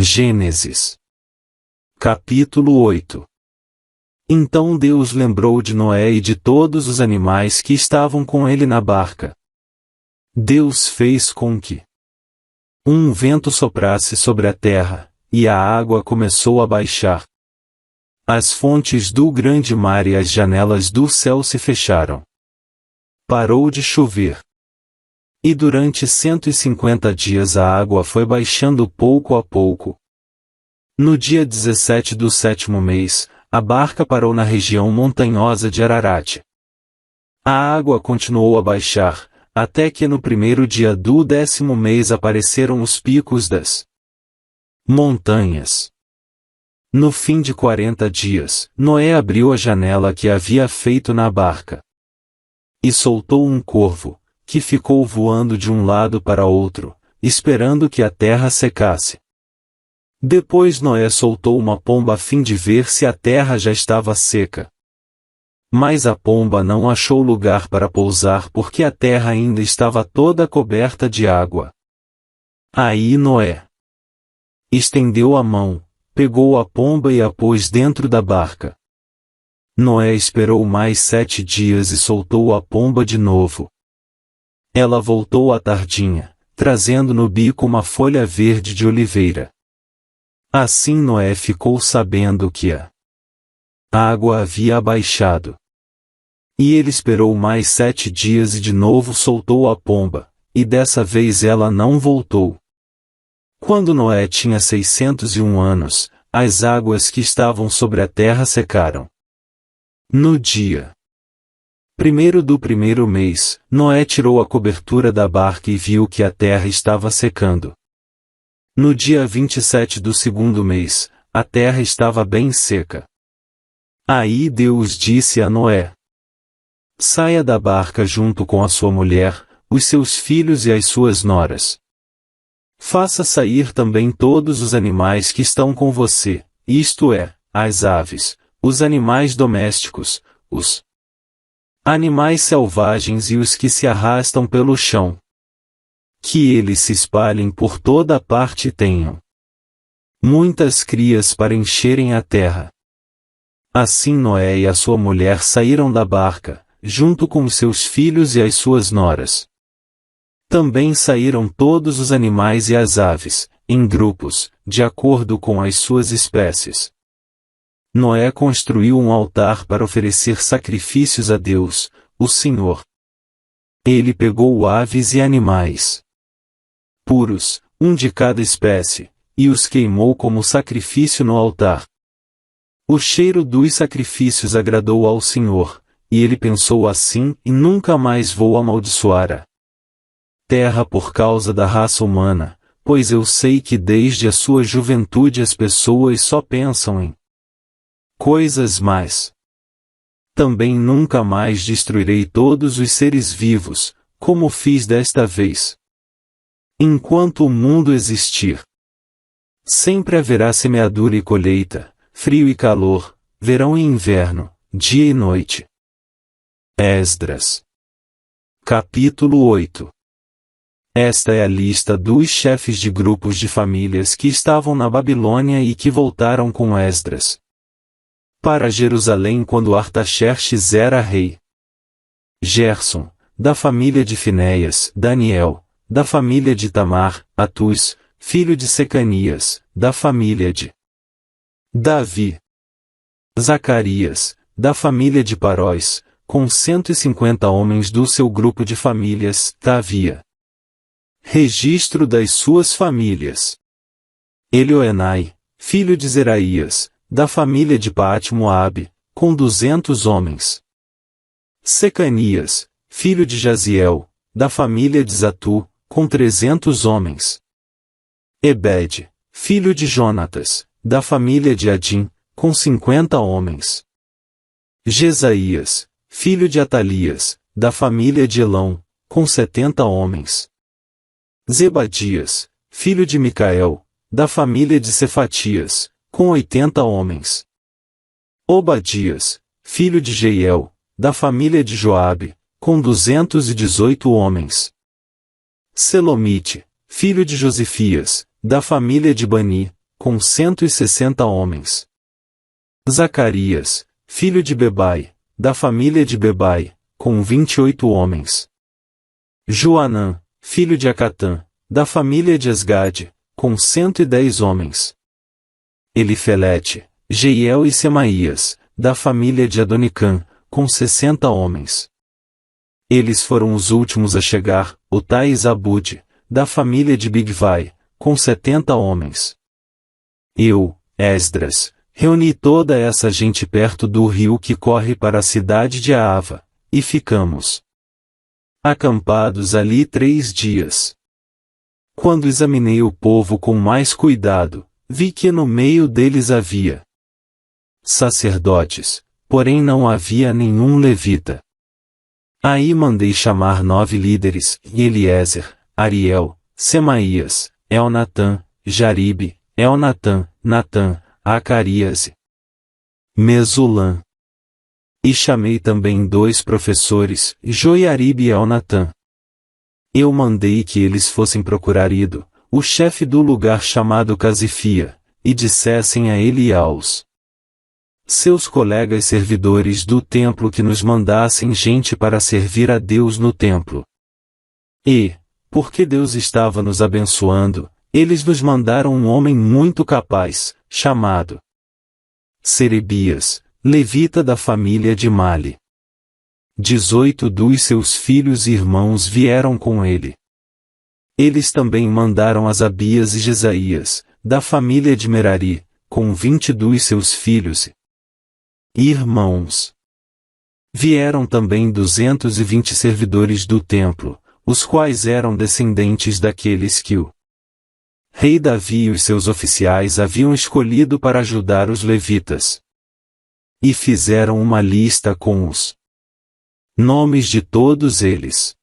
Gênesis. Capítulo 8. Então Deus lembrou de Noé e de todos os animais que estavam com ele na barca. Deus fez com que um vento soprasse sobre a terra, e a água começou a baixar. As fontes do grande mar e as janelas do céu se fecharam. Parou de chover. E durante 150 dias a água foi baixando pouco a pouco. No dia 17 do 7º mês, a barca parou na região montanhosa de Ararat. A água continuou a baixar, até que no primeiro dia do 10º mês apareceram os picos das montanhas. No fim de 40 dias, Noé abriu a janela que havia feito na barca. E soltou um corvo, que ficou voando de um lado para outro, esperando que a terra secasse. Depois Noé soltou uma pomba a fim de ver se a terra já estava seca. Mas a pomba não achou lugar para pousar porque a terra ainda estava toda coberta de água. Aí Noé estendeu a mão, pegou a pomba e a pôs dentro da barca. Noé esperou mais 7 dias e soltou a pomba de novo. Ela voltou à tardinha, trazendo no bico uma folha verde de oliveira. Assim Noé ficou sabendo que a água havia abaixado. E ele esperou mais 7 dias e de novo soltou a pomba, e dessa vez ela não voltou. Quando Noé tinha 601 anos, as águas que estavam sobre a terra secaram. No dia 1º do 1º mês, Noé tirou a cobertura da barca e viu que a terra estava secando. No dia 27 do 2º mês, a terra estava bem seca. Aí Deus disse a Noé: saia da barca junto com a sua mulher, os seus filhos e as suas noras. Faça sair também todos os animais que estão com você, isto é, as aves, os animais domésticos, os animais selvagens e os que se arrastam pelo chão. Que eles se espalhem por toda a parte e tenham muitas crias para encherem a terra. Assim Noé e a sua mulher saíram da barca, junto com os seus filhos e as suas noras. Também saíram todos os animais e as aves, em grupos, de acordo com as suas espécies. Noé construiu um altar para oferecer sacrifícios a Deus, o Senhor. Ele pegou aves e animais puros, um de cada espécie, e os queimou como sacrifício no altar. O cheiro dos sacrifícios agradou ao Senhor, e ele pensou assim, e nunca mais vou amaldiçoar a terra por causa da raça humana, pois eu sei que desde a sua juventude as pessoas só pensam em coisas más. Também nunca mais destruirei todos os seres vivos, como fiz desta vez. Enquanto o mundo existir, sempre haverá semeadura e colheita, frio e calor, verão e inverno, dia e noite. Esdras. Capítulo 8. Esta é a lista dos chefes de grupos de famílias que estavam na Babilônia e que voltaram com Esdras para Jerusalém quando Artaxerxes era rei. Gerson, da família de Finéias; Daniel, da família de Tamar; Atus, filho de Secanias, da família de Davi; Zacarias, da família de Paróis, com 150 homens do seu grupo de famílias. Havia registro das suas famílias. Elioenai, filho de Zeraías, da família de Paate-Moabe, com 200 homens. Secanias, filho de Jaziel, da família de Zatu, com 300 homens. Ebed, filho de Jonatas, da família de Adim, com 50 homens. Jesaías, filho de Atalias, da família de Elão, com 70 homens. Zebadias, filho de Micael, da família de Cefatias, com 80 homens. Obadias, filho de Jeiel, da família de Joabe, com 218 homens. Selomite, filho de Josifias, da família de Bani, com 160 homens. Zacarias, filho de Bebai, da família de Bebai, com 28 homens. Joanã, filho de Acatã, da família de Asgade, com 110 homens. Elifelete, Jeiel e Semaías, da família de Adonicã, com 60 homens. Eles foram os últimos a chegar, Utai e Zabude, da família de Bigvai, com 70 homens. Eu, Esdras, reuni toda essa gente perto do rio que corre para a cidade de Aava, e ficamos acampados ali 3 dias. Quando examinei o povo com mais cuidado, vi que no meio deles havia sacerdotes, porém não havia nenhum levita. Aí mandei chamar 9 líderes, Eliezer, Ariel, Semaías, Elnatã, Jaribe, Elnatã, Natã, Acarias e Mesulã. E chamei também 2 professores, Joiaribe e Elnatã. Eu mandei que eles fossem procurar Ido, o chefe do lugar chamado Casifia, e dissessem a ele e aos seus colegas servidores do templo que nos mandassem gente para servir a Deus no templo. E, porque Deus estava nos abençoando, eles nos mandaram um homem muito capaz, chamado Serebias, levita da família de Mali. 18 dos seus filhos e irmãos vieram com ele. Eles também mandaram Asabias e Jesaías, da família de Merari, com 20 dos seus filhos e irmãos. Vieram também 220 servidores do templo, os quais eram descendentes daqueles que o rei Davi e os seus oficiais haviam escolhido para ajudar os levitas. E fizeram uma lista com os nomes de todos eles.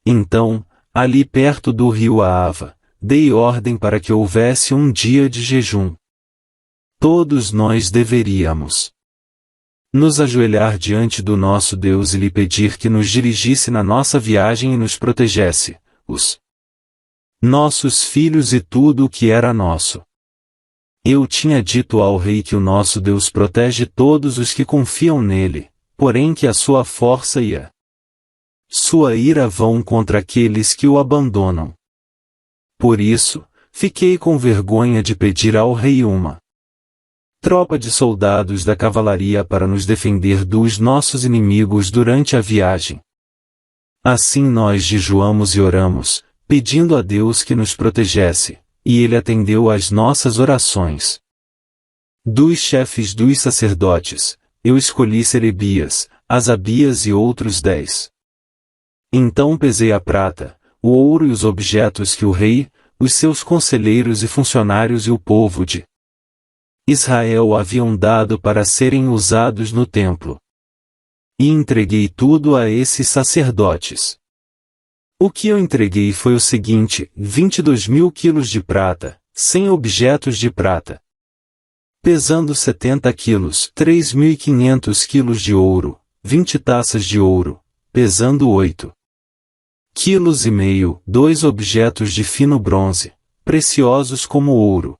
Então, ali perto do rio Aava, dei ordem para que houvesse um dia de jejum. Todos nós deveríamos nos ajoelhar diante do nosso Deus e lhe pedir que nos dirigisse na nossa viagem e nos protegesse, os nossos filhos e tudo o que era nosso. Eu tinha dito ao rei que o nosso Deus protege todos os que confiam nele, porém que a sua força e a sua ira vão contra aqueles que o abandonam. Por isso, fiquei com vergonha de pedir ao rei uma tropa de soldados da cavalaria para nos defender dos nossos inimigos durante a viagem. Assim nós jejuamos e oramos, pedindo a Deus que nos protegesse, e ele atendeu às nossas orações. Dos chefes dos sacerdotes, eu escolhi Serebias, Asabias e outros 10. Então pesei a prata, o ouro e os objetos que o rei, os seus conselheiros e funcionários e o povo de Israel haviam dado para serem usados no templo. E entreguei tudo a esses sacerdotes. O que eu entreguei foi o seguinte: 22.000 quilos de prata, 100 objetos de prata, pesando 70 quilos, 3.500 quilos de ouro, 20 taças de ouro, pesando 8,5 quilos, 2 objetos de fino bronze, preciosos como ouro.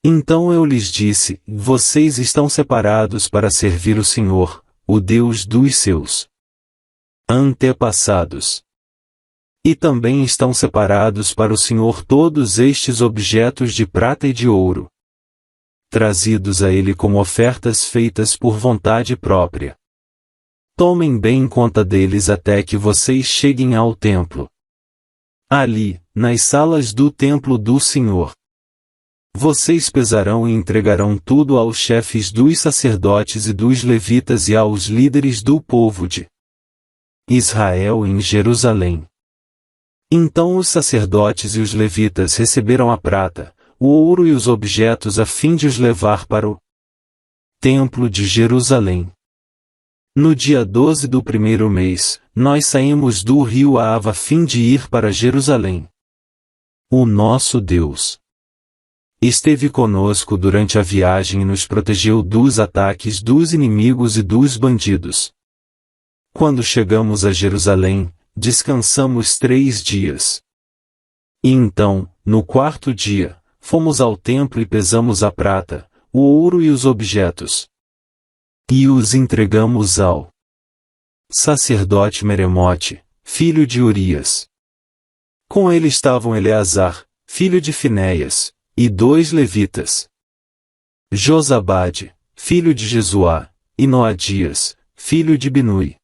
Então eu lhes disse: vocês estão separados para servir o Senhor, o Deus dos seus antepassados. E também estão separados para o Senhor todos estes objetos de prata e de ouro, trazidos a ele como ofertas feitas por vontade própria. Tomem bem conta deles até que vocês cheguem ao templo. Ali, nas salas do templo do Senhor, vocês pesarão e entregarão tudo aos chefes dos sacerdotes e dos levitas e aos líderes do povo de Israel em Jerusalém. Então os sacerdotes e os levitas receberam a prata, o ouro e os objetos a fim de os levar para o templo de Jerusalém. No dia 12 do primeiro mês, nós saímos do rio Aava a fim de ir para Jerusalém. O nosso Deus esteve conosco durante a viagem e nos protegeu dos ataques dos inimigos e dos bandidos. Quando chegamos a Jerusalém, descansamos 3 dias. E então, no 4º dia, fomos ao templo e pesamos a prata, o ouro e os objetos. E os entregamos ao sacerdote Meremote, filho de Urias. Com ele estavam Eleazar, filho de Finéias, e 2 levitas. Josabade, filho de Jesuá, e Noadias, filho de Binui.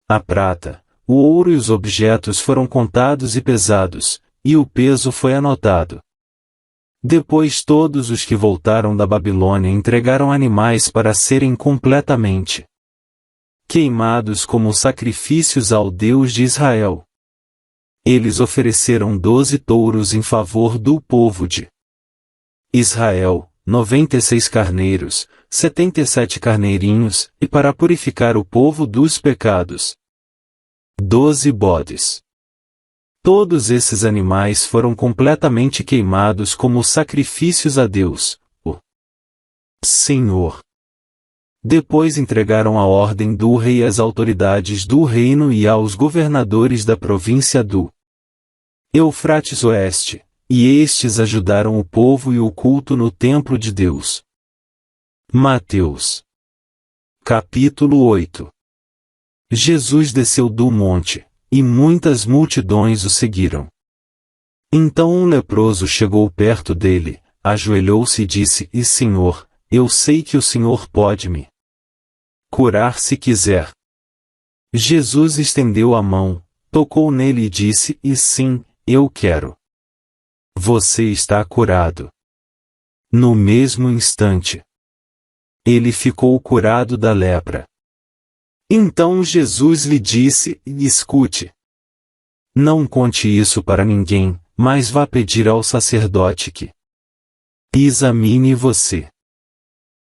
A prata, o ouro e os objetos foram contados e pesados, e o peso foi anotado. Depois todos os que voltaram da Babilônia entregaram animais para serem completamente queimados como sacrifícios ao Deus de Israel. Eles ofereceram 12 touros em favor do povo de Israel, 96 carneiros, 77 carneirinhos, e para purificar o povo dos pecados, 12 bodes. Todos esses animais foram completamente queimados como sacrifícios a Deus, o Senhor. Depois entregaram a ordem do rei às autoridades do reino e aos governadores da província do Eufrates Oeste, e estes ajudaram o povo e o culto no templo de Deus. Mateus. Capítulo 8. Jesus desceu do monte, e muitas multidões o seguiram. Então um leproso chegou perto dele, ajoelhou-se e disse: Senhor, eu sei que o Senhor pode me curar se quiser. Jesus estendeu a mão, tocou nele e disse: sim, eu quero. Você está curado. No mesmo instante, ele ficou curado da lepra. Então Jesus lhe disse: escute. Não conte isso para ninguém, mas vá pedir ao sacerdote que examine você.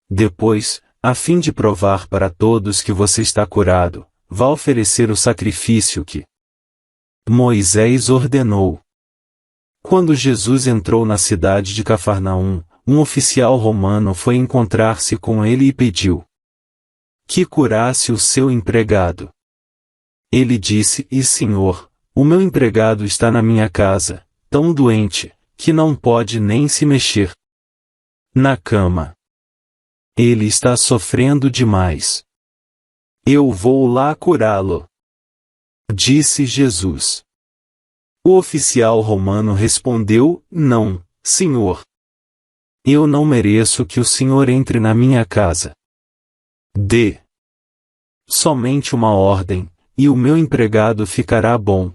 Depois, a fim de provar para todos que você está curado, vá oferecer o sacrifício que Moisés ordenou. Quando Jesus entrou na cidade de Cafarnaum, um oficial romano foi encontrar-se com ele e pediu que curasse o seu empregado. Ele disse: Senhor, o meu empregado está na minha casa, tão doente, que não pode nem se mexer na cama. Ele está sofrendo demais. Eu vou lá curá-lo, disse Jesus. O oficial romano respondeu: não, Senhor. Eu não mereço que o Senhor entre na minha casa. Dê somente uma ordem, e o meu empregado ficará bom.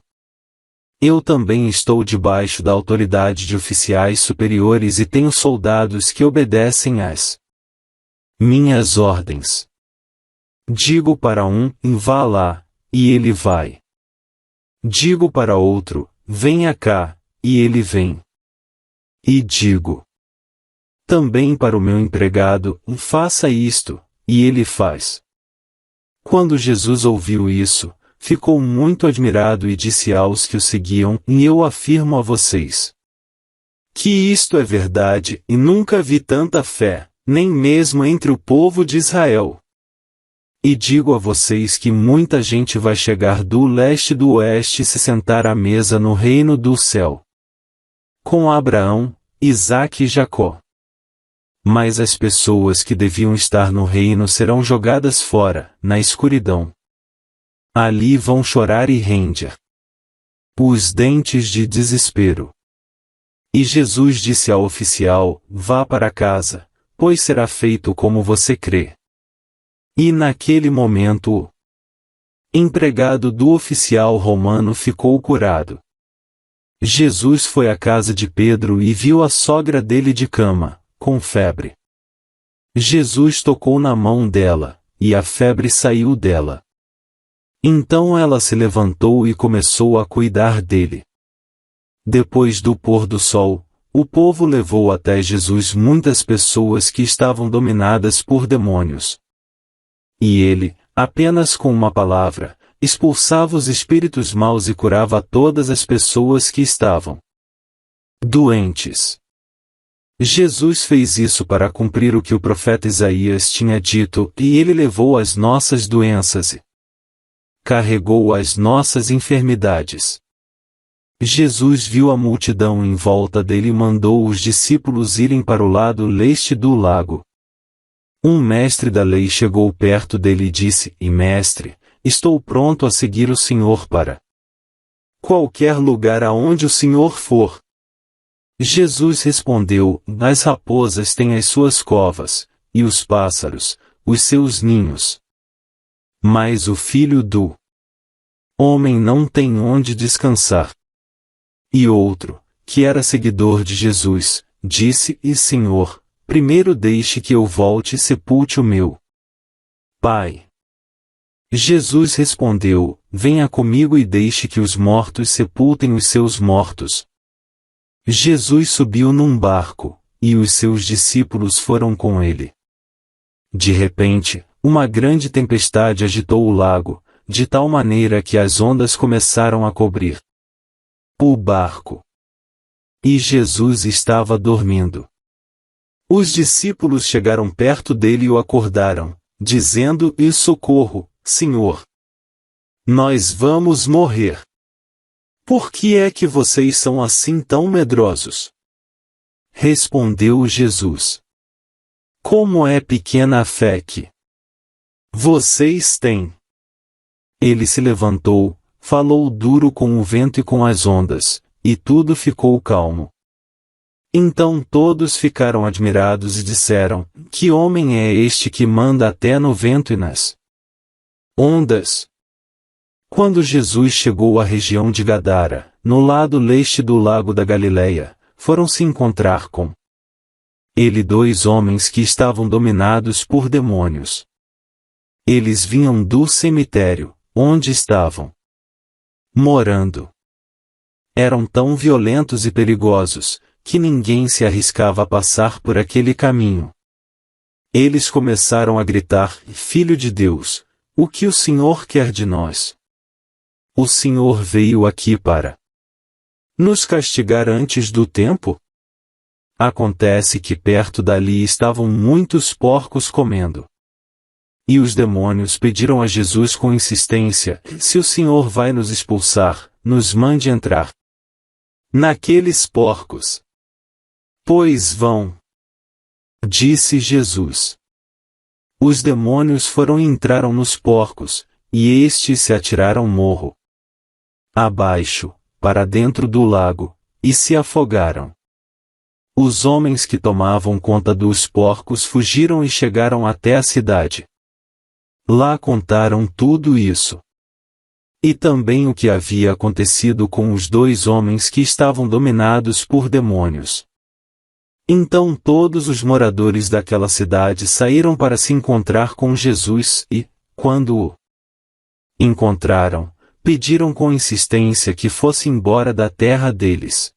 Eu também estou debaixo da autoridade de oficiais superiores e tenho soldados que obedecem às minhas ordens. Digo para um: vá lá, e ele vai. Digo para outro: venha cá, e ele vem. E digo também para o meu empregado: faça isto, e ele faz. Quando Jesus ouviu isso, ficou muito admirado e disse aos que o seguiam: e eu afirmo a vocês que isto é verdade, e nunca vi tanta fé, nem mesmo entre o povo de Israel. E digo a vocês que muita gente vai chegar do leste e do oeste e se sentar à mesa no reino do céu, com Abraão, Isaque e Jacó. Mas as pessoas que deviam estar no reino serão jogadas fora, na escuridão. Ali vão chorar e ranger os dentes de desespero. E Jesus disse ao oficial: vá para casa, pois será feito como você crê. E naquele momento o empregado do oficial romano ficou curado. Jesus foi à casa de Pedro e viu a sogra dele de cama, com febre. Jesus tocou na mão dela, e a febre saiu dela. Então ela se levantou e começou a cuidar dele. Depois do pôr do sol, o povo levou até Jesus muitas pessoas que estavam dominadas por demônios. E ele, apenas com uma palavra, expulsava os espíritos maus e curava todas as pessoas que estavam doentes. Jesus fez isso para cumprir o que o profeta Isaías tinha dito: e ele levou as nossas doenças e carregou as nossas enfermidades. Jesus viu a multidão em volta dele e mandou os discípulos irem para o lado leste do lago. Um mestre da lei chegou perto dele e disse: Mestre, estou pronto a seguir o Senhor para qualquer lugar aonde o Senhor for. Jesus respondeu: As raposas têm as suas covas, e os pássaros, os seus ninhos. Mas o Filho do Homem não tem onde descansar. E outro, que era seguidor de Jesus, disse: Senhor, primeiro deixe que eu volte e sepulte o meu Pai. Jesus respondeu: Venha comigo e deixe que os mortos sepultem os seus mortos. Jesus subiu num barco, e os seus discípulos foram com ele. De repente, uma grande tempestade agitou o lago, de tal maneira que as ondas começaram a cobrir o barco. E Jesus estava dormindo. Os discípulos chegaram perto dele e o acordaram, dizendo: Socorro, Senhor! Nós vamos morrer. Por que é que vocês são assim tão medrosos? Respondeu Jesus: Como é pequena a fé que vocês têm! Ele se levantou, falou duro com o vento e com as ondas, e tudo ficou calmo. Então todos ficaram admirados e disseram: Que homem é este que manda até no vento e nas ondas? Quando Jesus chegou à região de Gadara, no lado leste do lago da Galileia, foram se encontrar com ele 2 homens que estavam dominados por demônios. Eles vinham do cemitério, onde estavam morando. Eram tão violentos e perigosos, que ninguém se arriscava a passar por aquele caminho. Eles começaram a gritar: Filho de Deus, o que o Senhor quer de nós? O Senhor veio aqui para nos castigar antes do tempo? Acontece que perto dali estavam muitos porcos comendo. E os demônios pediram a Jesus com insistência: Se o Senhor vai nos expulsar, nos mande entrar naqueles porcos. Pois vão, disse Jesus. Os demônios foram e entraram nos porcos, e estes se atiraram morro abaixo, para dentro do lago, e se afogaram. Os homens que tomavam conta dos porcos fugiram e chegaram até a cidade. Lá contaram tudo isso. E também o que havia acontecido com os 2 homens que estavam dominados por demônios. Então todos os moradores daquela cidade saíram para se encontrar com Jesus e, quando o encontraram, pediram com insistência que fosse embora da terra deles.